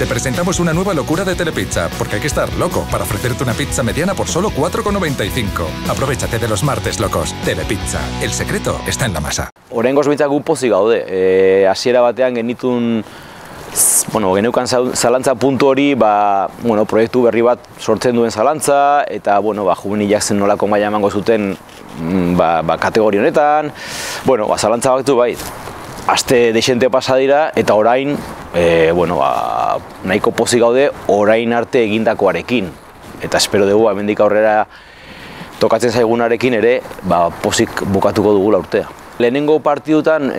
Te presentamos una nueva locura de Telepizza, porque hay que estar loco para ofrecerte una pizza mediana por solo 4,95. Aprovechate de los martes locos. Telepizza, el secreto está en la masa. Oraingoz behintzat gu pozik gaude. Hasiera batean genitun, geneukan zalantza puntu hori, proiektu berri bat sortzen duen zalantza, eta juvenilak zen nolako maila emango zuten kategori honetan. Zalantza baktu bai. Aste dexente pasa dira, eta orain, nahiko pozik gaude orain arte egindakoarekin. Eta espero dugu, hemendik aurrera tokatzen zaigunarekin ere, pozik bukatuko dugula urtea. Lehenengo partidutan,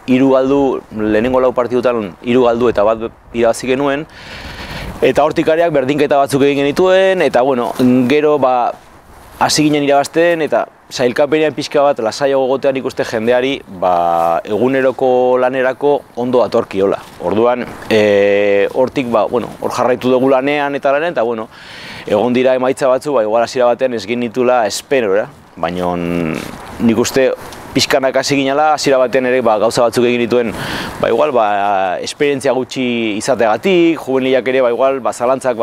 lehenengo lau partidutan 3 galdu eta bat irabazi genuen, eta hortikariak berdinketa batzuk egin genituen, eta gero hasi ginen irabazten, eta sailkapenean pixka bat lasaiago gotean ikuste jendeari eguneroko lanerako ondo datorkiola. Orduan, hortik hor jarraitu dugu lanean eta egon dira emaitza batzu, igual hasiera batean ez genitula esperora, baina nik uste pixkanak hasi ginela, hasiera batean ere gauza batzuk egin dituen, esperientzia gutxi izateagatik, juvenilak ere zalantzak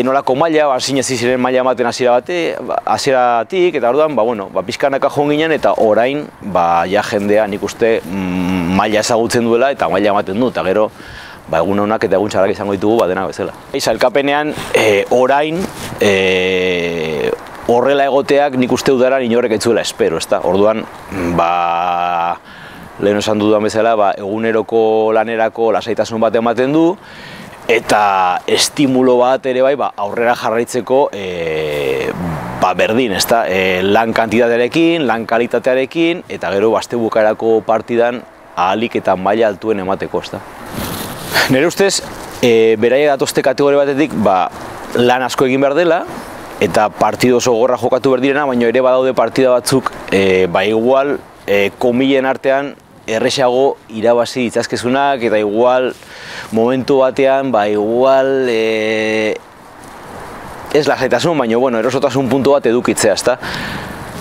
nolako maila, zinezi ziren maila ematen hasieratik, eta orduan, pixkanaka joan ginen, eta orain, ja jendea nik uste maila ezagutzen duela eta maila ematen du, eta gero, egun honak eta egun txarrak izango ditugu dena bezala. Sailkapenean, orain, horrela egoteak nik uste udaran inorrek ez zuela espero, ezta? Orduan, lehen esan dudan bezala, eguneroko lanerako lasaitasun bat ematen du, eta estimulo bat ere aurrera jarraitzeko berdin, ezta? Lan kantitatearekin, lan kalitatearekin, eta gero aste bukaerako partidan ahalik eta maila altuen emateko, ezta? Nire ustez, beraiek datozte kategori batetik, lan asko egin behar dela, eta partido oso gorra jokatu behar direna, baina ere badaude partida batzuk, igual, komilen artean, erresago irabazi ditzazkezunak, eta igual, momentu batean, igual, ez lasaitasun, baina, erosotasun puntu bat edukitzea, ezta?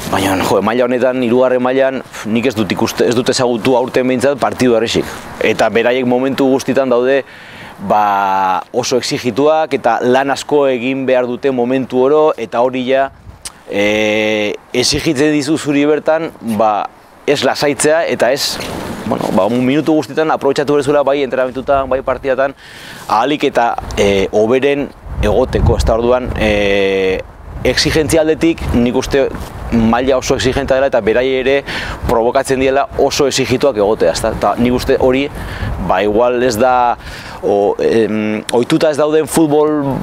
Baina, maila honetan, 3. mailan, nik ez dut ezagutu aurten behintzat partidu erresik. Eta beraiek momentu guztitan daude, oso exigituak eta lan asko egin behar dute momentu oro, eta hori ja exigitzen dizu zuri bertan ez lasaitzea eta ez minutu guztietan aprobetxatu berezula bai entrenamentutan, bai partidatan ahalik eta hoberen egoteko. Ez da orduan exigentzia aldetik nik uste maila oso exigenta dela eta berai ere provokatzen diela oso exigituak egotea. Eta nik uste hori igual ez da ohituta ez dauden futbol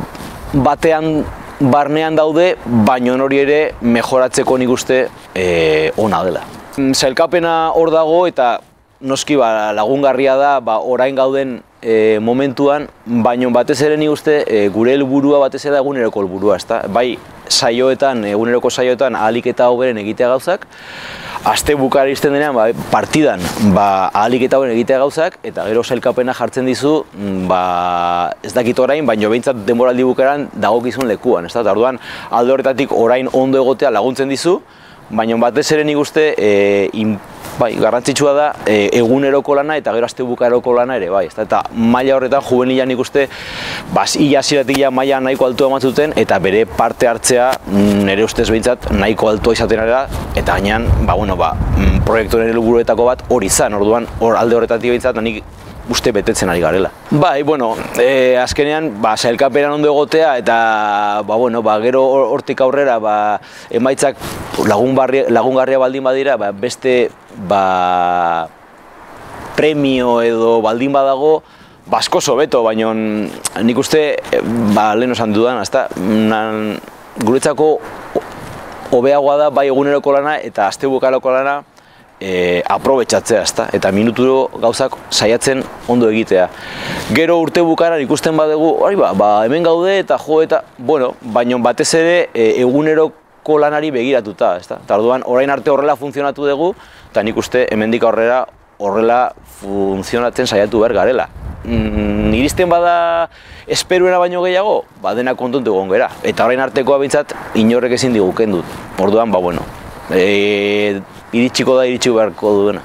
batean barnean daude, baina hori ere mejoratzeko nik uste ona dela. Sailkapena hor dago eta noski lagungarria da orain gauden momentuan, baina batez ere nik uste gure helburua batez ere eguneroko helburua, ezta? Bai saioetan, eguneroko saioetan ahalik eta hoberen egitea gauzak, aste bukaera iristen denean partidan ahalik eta hoberen egitea gauzak, eta gero sailkapena jartzen dizu, ez dakit orain, baina behintzat denboraldi bukaeran dagokizun lekuan, ezta? Orduan alde horretatik orain ondo egotea laguntzen dizu, baina batez ere nik uste garrantzitsua da eguneroko lana eta gero aste bukaeroko lana ere, eta maila horretan juvenilan nik uste ia hasieratik maila nahiko altua eman zuten eta bere parte hartzea nire ustez behintzat nahiko altua izaten ari da, eta gainean proiektuaren helburuetako bat hori izan, orduan alde horretatik behintzat nik uste betetzen ari garela. Azkenean sailkapenean ondo egotea eta gero hortik aurrera emaitzak lagungarria baldin badira, beste premio edo baldin badago asko hobeto, baina nik uste lehen esan dudan, guretzako hobeagoa da bai eguneroko lana eta aste bukaeroko lana aprobetxatzea, eta minuturo gauzak saiatzen ondo egitea. Gero urte bukaeran ikusten badugu, hemen gaude eta jo eta, baina batez ere eguneroko lanari begiratuta, eta orduan orain arte horrela funtzionatu dugu, eta nik uste hemendik aurrera horrela funtzionatzen saiatu behar garela. Iristen bada esperuena baino gehiago, dena kontontu egon gera, eta orain artekoa behintzat inorrek ezin digu kendut. Orduan, iritsiko da iritsiko beharko duena.